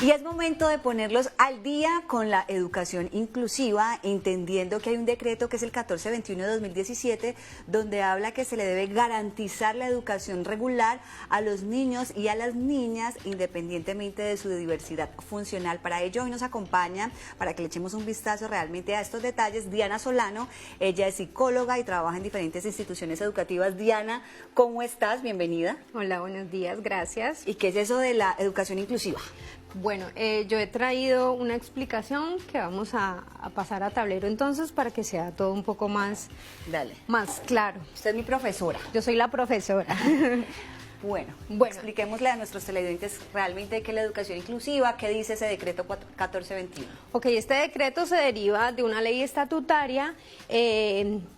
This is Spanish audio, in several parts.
Y es momento de ponerlos al día con la educación inclusiva, entendiendo que hay un decreto que es el 1421 de 2017, donde habla que se le debe garantizar la educación regular a los niños y a las niñas, independientemente de su diversidad funcional. Para ello hoy nos acompaña, para que le echemos un vistazo realmente a estos detalles, Diana Solano. Ella es psicóloga y trabaja en diferentes instituciones educativas. Diana, ¿cómo estás? Bienvenida. Hola, buenos días, gracias. ¿Y qué es eso de la educación inclusiva? Bueno, yo he traído una explicación que vamos a pasar a tablero entonces para que sea todo un poco más claro. Usted es mi profesora. Yo soy la profesora. Bueno, expliquémosle a nuestros televidentes realmente qué es la educación inclusiva, qué dice ese decreto 1421. Ok, este decreto se deriva de una ley estatutaria.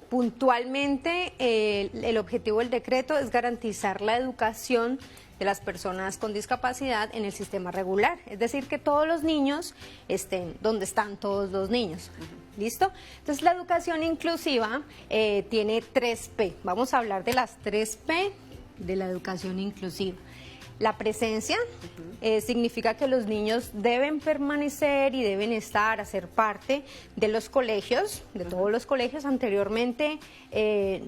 Puntualmente, el objetivo del decreto es garantizar la educación de las personas con discapacidad en el sistema regular, es decir, que todos los niños estén donde están todos los niños. ¿Listo? Entonces, la educación inclusiva tiene 3P. Vamos a hablar de las 3P de la educación inclusiva. La presencia significa que los niños deben permanecer y deben hacer parte de los colegios, de todos los colegios. Anteriormente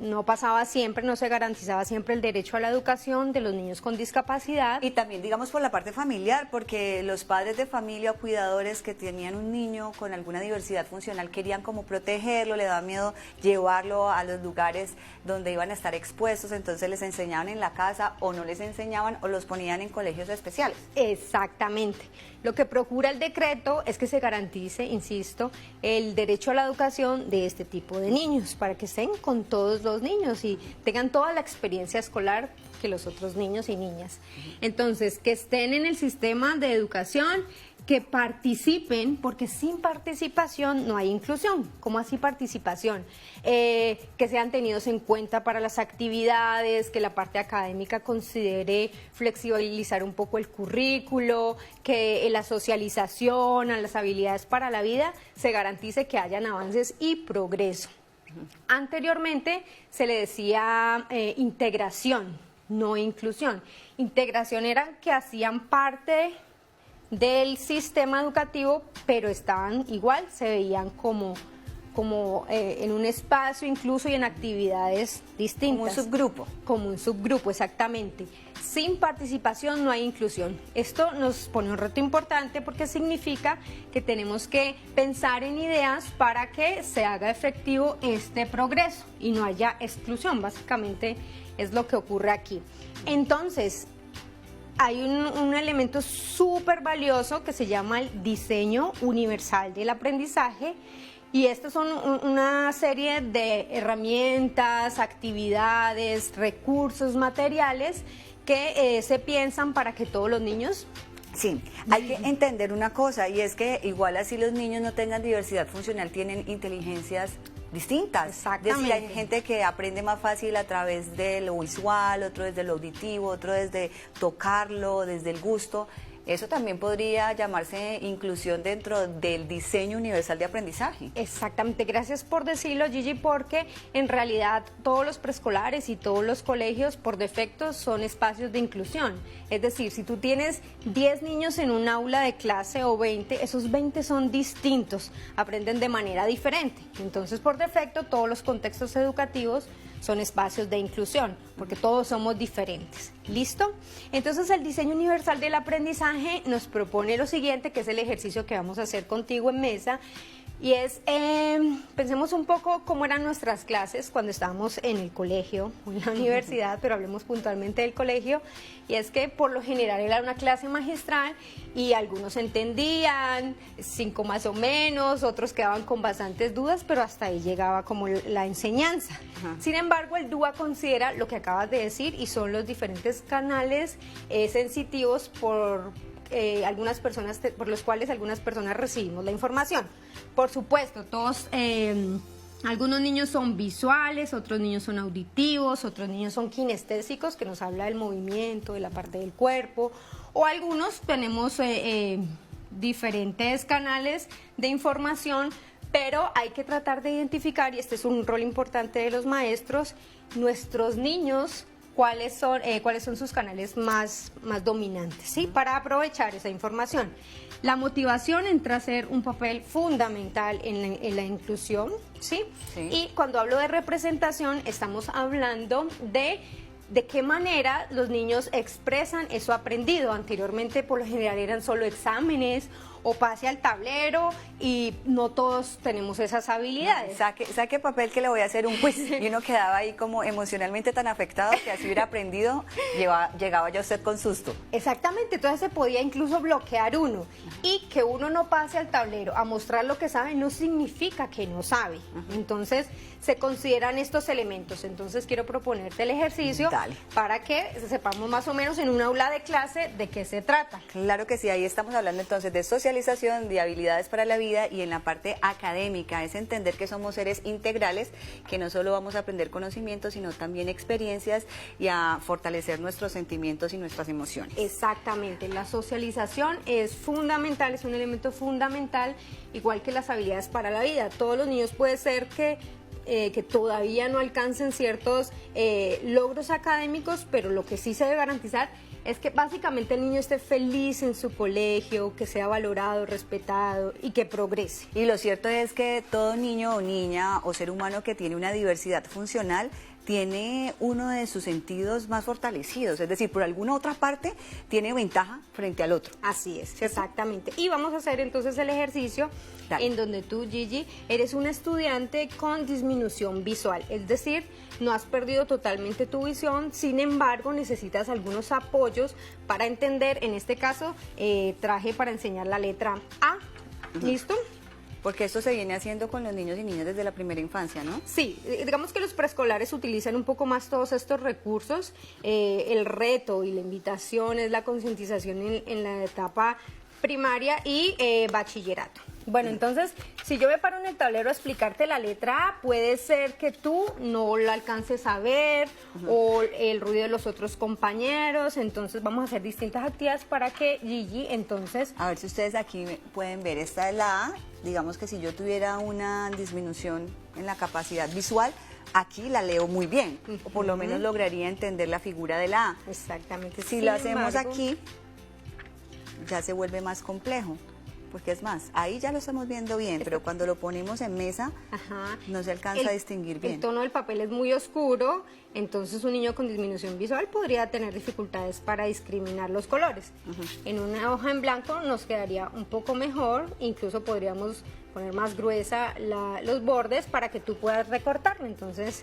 no pasaba siempre, no se garantizaba siempre el derecho a la educación de los niños con discapacidad. Y también, digamos, por la parte familiar, porque los padres de familia o cuidadores que tenían un niño con alguna diversidad funcional querían como protegerlo, le daba miedo llevarlo a los lugares donde iban a estar expuestos, entonces les enseñaban en la casa o no les enseñaban o los ponían en colegios especiales. Exactamente. Lo que procura el decreto es que se garantice, insisto, el derecho a la educación de este tipo de niños, para que estén con todos los niños y tengan toda la experiencia escolar que los otros niños y niñas. Entonces, que estén en el sistema de educación, que participen, porque sin participación no hay inclusión. ¿Cómo así participación? Que sean tenidos en cuenta para las actividades, que la parte académica considere flexibilizar un poco el currículo, que en la socialización, a las habilidades para la vida, se garantice que hayan avances y progreso. Anteriormente se le decía integración, no inclusión. Integración era que hacían parte del sistema educativo, pero estaban igual, se veían como en un espacio incluso y en actividades distintas. Como un subgrupo. Como un subgrupo, exactamente. Sin participación no hay inclusión. Esto nos pone un reto importante porque significa que tenemos que pensar en ideas para que se haga efectivo este progreso y no haya exclusión. Básicamente es lo que ocurre aquí. Entonces, hay un elemento súper valioso que se llama el diseño universal del aprendizaje, y estos son una serie de herramientas, actividades, recursos, materiales que se piensan para que todos los niños... Sí, hay que entender una cosa, y es que igual así los niños no tengan diversidad funcional, tienen inteligencias distintas. Exactamente. Es decir, hay gente que aprende más fácil a través de lo visual, otro desde lo auditivo, otro desde tocarlo, desde el gusto. Eso también podría llamarse inclusión dentro del diseño universal de aprendizaje. Exactamente, gracias por decirlo, Gigi, porque en realidad todos los preescolares y todos los colegios por defecto son espacios de inclusión. Es decir, si tú tienes 10 niños en un aula de clase o 20, esos 20 son distintos, aprenden de manera diferente. Entonces, por defecto, todos los contextos educativos son espacios de inclusión, porque todos somos diferentes. ¿Listo? Entonces, el diseño universal del aprendizaje nos propone lo siguiente, que es el ejercicio que vamos a hacer contigo en mesa, y es, pensemos un poco cómo eran nuestras clases cuando estábamos en el colegio o en la universidad, pero hablemos puntualmente del colegio, y es que por lo general era una clase magistral y algunos entendían, 5 más o menos, otros quedaban con bastantes dudas, pero hasta ahí llegaba como la enseñanza. Sin embargo, el DUA considera lo que acabas de decir y son los diferentes canales sensitivos por algunas personas, por los cuales algunas personas recibimos la información. Por supuesto, todos, algunos niños son visuales, otros niños son auditivos, otros niños son kinestésicos, que nos habla del movimiento, de la parte del cuerpo, o algunos tenemos diferentes canales de información, pero hay que tratar de identificar, y este es un rol importante de los maestros, nuestros niños cuáles son sus canales más dominantes, ¿sí? Para aprovechar esa información. La motivación entra a ser un papel fundamental en la inclusión, ¿sí? Sí. Y cuando hablo de representación, estamos hablando de qué manera los niños expresan eso aprendido. Anteriormente, por lo general, eran solo exámenes o pase al tablero y no todos tenemos esas habilidades. Saque papel que le voy a hacer un quiz. Y uno quedaba ahí como emocionalmente tan afectado que así hubiera aprendido, llegaba ya usted con susto. Exactamente, entonces se podía incluso bloquear uno. Y que uno no pase al tablero a mostrar lo que sabe no significa que no sabe. Entonces se consideran estos elementos. Entonces quiero proponerte el ejercicio. Dale. Para que sepamos más o menos en un aula de clase de qué se trata. Claro que sí, ahí estamos hablando entonces de socialización, de habilidades para la vida, y en la parte académica es entender que somos seres integrales, que no solo vamos a aprender conocimientos, sino también experiencias y a fortalecer nuestros sentimientos y nuestras emociones. Exactamente, la socialización es fundamental, es un elemento fundamental, igual que las habilidades para la vida. Todos los niños puede ser que todavía no alcancen ciertos logros académicos, pero lo que sí se debe garantizar es que básicamente el niño esté feliz en su colegio, que sea valorado, respetado y que progrese. Y lo cierto es que todo niño o niña o ser humano que tiene una diversidad funcional tiene uno de sus sentidos más fortalecidos, es decir, por alguna otra parte tiene ventaja frente al otro. Así es, exactamente. Y vamos a hacer entonces el ejercicio. Dale. En donde tú, Gigi, eres una estudiante con disminución visual, es decir, no has perdido totalmente tu visión, sin embargo necesitas algunos apoyos para entender. En este caso traje para enseñar la letra A. ¿Listo? Porque esto se viene haciendo con los niños y niñas desde la primera infancia, ¿no? Sí, digamos que los preescolares utilizan un poco más todos estos recursos. El reto y la invitación es la concientización en la etapa primaria y bachillerato. Bueno, entonces, si yo me paro en el tablero a explicarte la letra A, puede ser que tú no la alcances a ver o el ruido de los otros compañeros. Entonces vamos a hacer distintas actividades para que Gigi, entonces... A ver si ustedes aquí pueden ver, esta es la A. Digamos que si yo tuviera una disminución en la capacidad visual, aquí la leo muy bien, o por lo menos lograría entender la figura de la A. Exactamente. Si lo hacemos aquí, ya se vuelve más complejo. Porque es más, ahí ya lo estamos viendo bien, pero cuando lo ponemos en mesa, no se alcanza a distinguir bien. El tono del papel es muy oscuro, entonces un niño con disminución visual podría tener dificultades para discriminar los colores. En una hoja en blanco nos quedaría un poco mejor, incluso podríamos poner más gruesa los bordes para que tú puedas recortarlo. Entonces,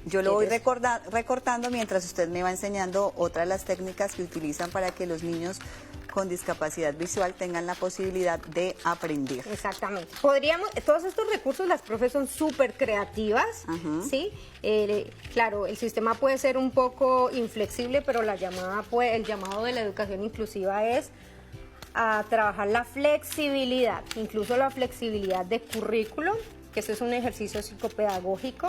yo lo voy recortando mientras usted me va enseñando otras de las técnicas que utilizan para que los niños con discapacidad visual tengan la posibilidad de aprender. Exactamente. Todos estos recursos, las profes son súper creativas, ¿sí? Claro, el sistema puede ser un poco inflexible, pero el llamado de la educación inclusiva es a trabajar la flexibilidad, incluso la flexibilidad de currículo, que eso es un ejercicio psicopedagógico.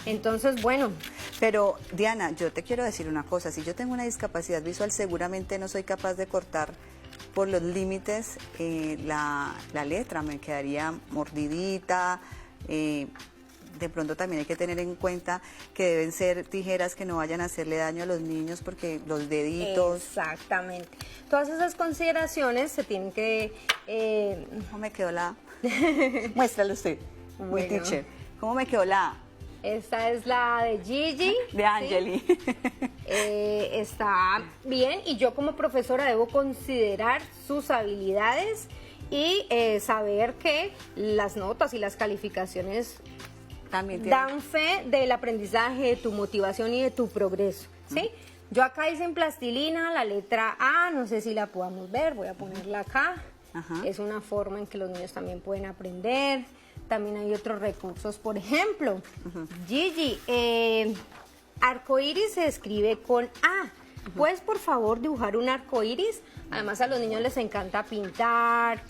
Entonces, bueno. Pero, Diana, yo te quiero decir una cosa. Si yo tengo una discapacidad visual, seguramente no soy capaz de cortar por los límites la letra. Me quedaría mordidita. De pronto también hay que tener en cuenta que deben ser tijeras que no vayan a hacerle daño a los niños, porque los deditos... Exactamente. Todas esas consideraciones se tienen que... ¿Cómo me quedó la A? Muéstralo usted, mi teacher. ¿Cómo me quedó la A? Esta es la de Gigi. De Angeli. ¿Sí? Está bien, y yo como profesora debo considerar sus habilidades y saber que las notas y las calificaciones también dan fe del aprendizaje, de tu motivación y de tu progreso, ¿sí? Yo acá hice en plastilina la letra A, no sé si la podamos ver, voy a ponerla acá. Es una forma en que los niños también pueden aprender. También hay otros recursos, por ejemplo, Gigi, arcoíris se escribe con A. ¿Puedes, por favor, dibujar un arcoíris? Además, a los niños les encanta pintar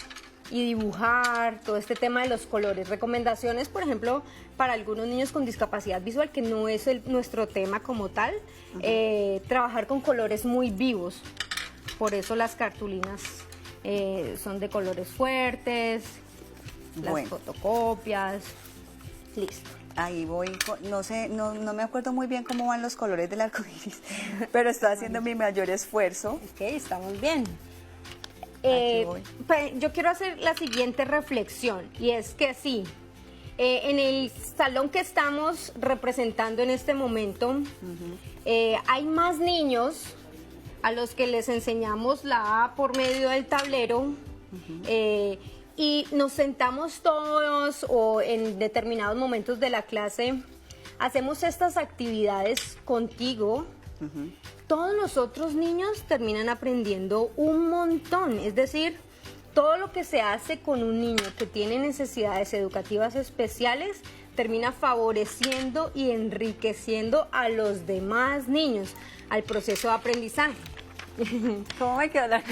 y dibujar, todo este tema de los colores. Recomendaciones, por ejemplo, para algunos niños con discapacidad visual, que no es nuestro tema como tal, trabajar con colores muy vivos. Por eso las cartulinas son de colores fuertes. Las fotocopias, listo. ahí voy, no sé, no me acuerdo muy bien cómo van los colores del arco iris, pero estoy haciendo mi mayor esfuerzo. Ok, estamos bien. Voy. Yo quiero hacer la siguiente reflexión, y es que sí, en el salón que estamos representando en este momento, hay más niños a los que les enseñamos la A por medio del tablero, y nos sentamos todos o en determinados momentos de la clase, hacemos estas actividades contigo. Todos los otros niños terminan aprendiendo un montón, es decir, todo lo que se hace con un niño que tiene necesidades educativas especiales termina favoreciendo y enriqueciendo a los demás niños, al proceso de aprendizaje. ¿Cómo me quedó la...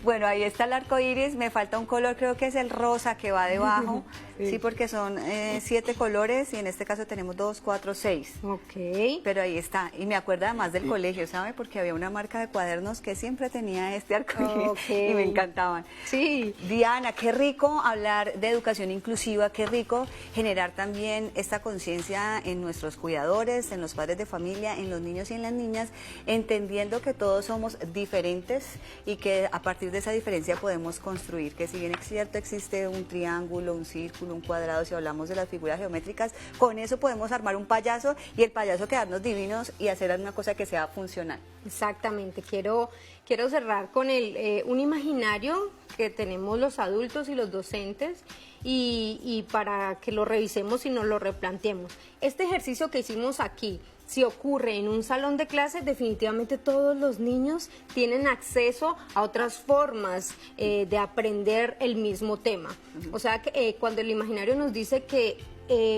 Bueno, ahí está el arco iris, me falta un color, creo que es el rosa que va debajo, sí, porque son 7 colores y en este caso tenemos 2, 4, 6. Ok. Pero ahí está, y me acuerdo además del colegio, ¿sabe? Porque había una marca de cuadernos que siempre tenía este arco iris y me encantaban. Sí. Diana, qué rico hablar de educación inclusiva, qué rico generar también esta conciencia en nuestros cuidadores, en los padres de familia, en los niños y en las niñas, entendiendo que todos somos diferentes y que a partir de esa diferencia podemos construir, que si bien es cierto existe un triángulo, un círculo, un cuadrado, si hablamos de las figuras geométricas, con eso podemos armar un payaso y el payaso quedarnos divinos y hacer una cosa que sea funcional. Exactamente, quiero cerrar con un imaginario que tenemos los adultos y los docentes y para que lo revisemos y nos lo replanteemos. Este ejercicio que hicimos aquí, si ocurre en un salón de clase, definitivamente todos los niños tienen acceso a otras formas de aprender el mismo tema. O sea, que cuando el imaginario nos dice que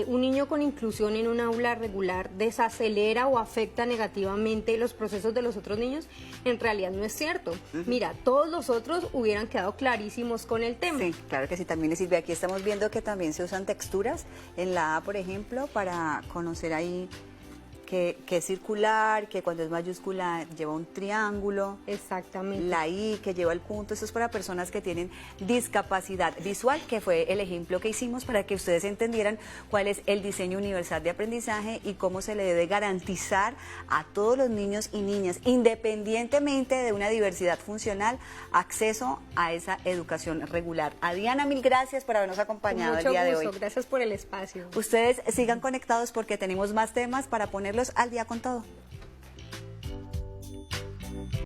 un niño con inclusión en un aula regular desacelera o afecta negativamente los procesos de los otros niños, en realidad no es cierto. Mira, todos los otros hubieran quedado clarísimos con el tema. Sí, claro que sí, también sirve. Aquí estamos viendo que también se usan texturas en la A, por ejemplo, para conocer ahí que es circular, que cuando es mayúscula lleva un triángulo. Exactamente. La I que lleva el punto. Esto es para personas que tienen discapacidad visual, que fue el ejemplo que hicimos para que ustedes entendieran cuál es el diseño universal de aprendizaje y cómo se le debe garantizar a todos los niños y niñas, independientemente de una diversidad funcional, acceso a esa educación regular. A Diana, mil gracias por habernos acompañado el día de hoy. Gracias por el espacio. Ustedes sigan conectados porque tenemos más temas para ponerlos al día con todo.